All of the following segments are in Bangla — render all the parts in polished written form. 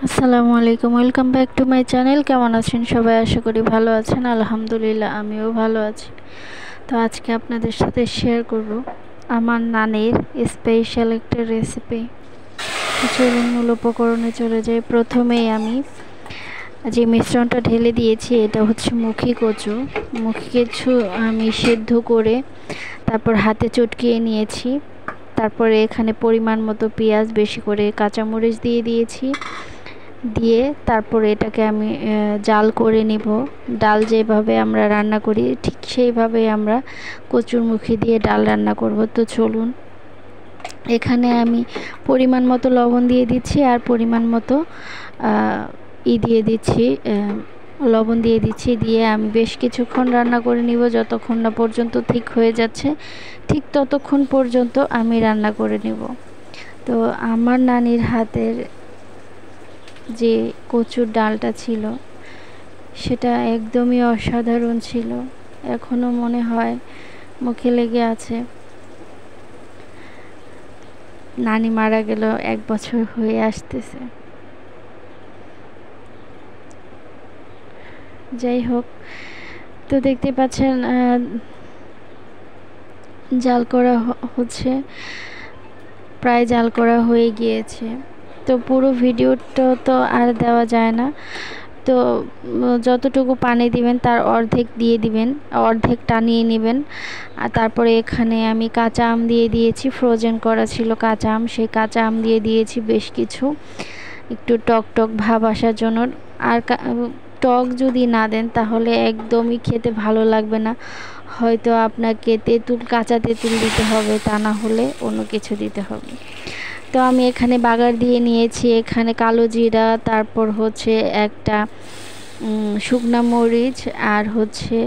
আসসালামু আলাইকুম, welcome back to my channel. কেমন আছেন সবাই? আশা করি ভালো আছেন। আলহামদুলিল্লাহ আমিও ভালো আছি। তো আজকে আপনাদের সাথে শেয়ার করব আমার নানির স্পেশাল একটা রেসিপি। চলুন মূল উপকরণে চলে যাই। প্রথমেই আমি যে মিশ্রণটা ঢেলে দিয়েছি এটা হচ্ছে মুখী কচু। মুখী কচু আমি সেদ্ধ করে তারপর হাতে চটকিয়ে নিয়েছি। তারপরে এখানে পরিমাণ মতো পেঁয়াজ, বেশি করে কাঁচামরিচ দিয়ে দিয়েছি। দিয়ে তারপরে এটাকে আমি জাল করে নিব। ডাল যেভাবে আমরা রান্না করি ঠিক সেইভাবেই আমরা কচুর মুখি দিয়ে ডাল রান্না করব। তো চলুন, এখানে আমি পরিমাণ মতো লবণ দিয়ে দিচ্ছি আর পরিমাণ মতো দিয়ে দিচ্ছি, লবণ দিয়ে দিচ্ছি। দিয়ে আমি বেশ কিছুক্ষণ রান্না করে নিব, যতক্ষণ না পর্যন্ত ঠিক হয়ে যাচ্ছে ঠিক ততক্ষণ পর্যন্ত আমি রান্না করে নিব। তো আমার নানির হাতের যে কচুর ডালটা ছিল সেটা একদমই অসাধারণ ছিল। এখনো মনে হয় মুখে লেগে আছে। নানি মারা গেল 1 বছর হয়ে আসতেছে। যাই হোক, তো দেখতে পাচ্ছেন জাল করা হচ্ছে, প্রায় জাল করা হয়ে গিয়েছে। তো পুরো ভিডিওটা তো আর দেওয়া যায় না। তো যতটুকু পানি দিবেন তার অর্ধেক দিয়ে দিবেন, অর্ধেক টানিয়ে নেবেন। আর তারপরে এখানে আমি কাঁচা আম দিয়ে দিয়েছি, ফ্রোজেন করা ছিল কাঁচা আম, সেই কাঁচা আম দিয়ে দিয়েছি বেশ কিছু, একটু টক টক ভাব আসার জন্য। আর টক যদি না দেন তাহলে একদমই খেতে ভালো লাগবে না। হয়তো আপনাকে তেঁতুল, কাঁচা তেঁতুল দিতে হবে, তা না হলে অন্য কিছু দিতে হবে। তো আমি এখানে বাগার দিয়ে নিয়েছি। এখানে কালো জিরা, তারপর হচ্ছে একটা শুকনা মরিচ, আর হচ্ছে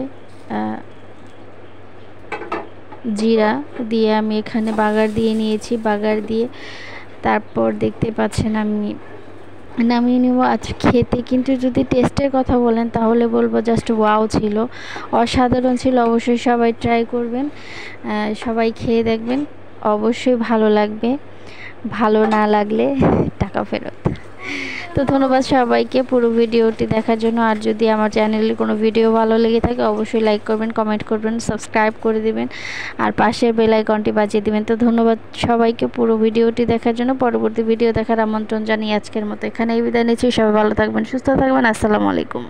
জিরা দিয়ে আমি এখানে বাগার দিয়ে নিয়েছি। বাগার দিয়ে তারপর দেখতে পাচ্ছেন আমি নামিয়ে নেব। আচ্ছা, খেতে কিন্তু যদি টেস্টের কথা বলেন তাহলে বলবো জাস্ট ওয়াও ছিল, অসাধারণ ছিল। অবশ্যই সবাই ট্রাই করবেন, সবাই খেয়ে দেখবেন, অবশ্যই ভালো লাগবে। ভালো না লাগলে টাকা ফেরত। তো ধন্যবাদ সবাইকে পুরো ভিডিওটি দেখার জন্য। আর যদি আমার চ্যানেলের কোনো ভিডিও ভালো লেগে থাকে অবশ্যই লাইক করবেন, কমেন্ট করবেন, সাবস্ক্রাইব করে দিবেন আর পাশের বেল আইকনটি বাজিয়ে দিবেন। তো ধন্যবাদ সবাইকে পুরো ভিডিওটি দেখার জন্য। পরবর্তী ভিডিও দেখার আমন্ত্রণ জানিয়ে আজকের মতো এখানেই বিদায় নিচ্ছি। সবাই ভালো থাকবেন, সুস্থ থাকবেন। আসসালামু আলাইকুম।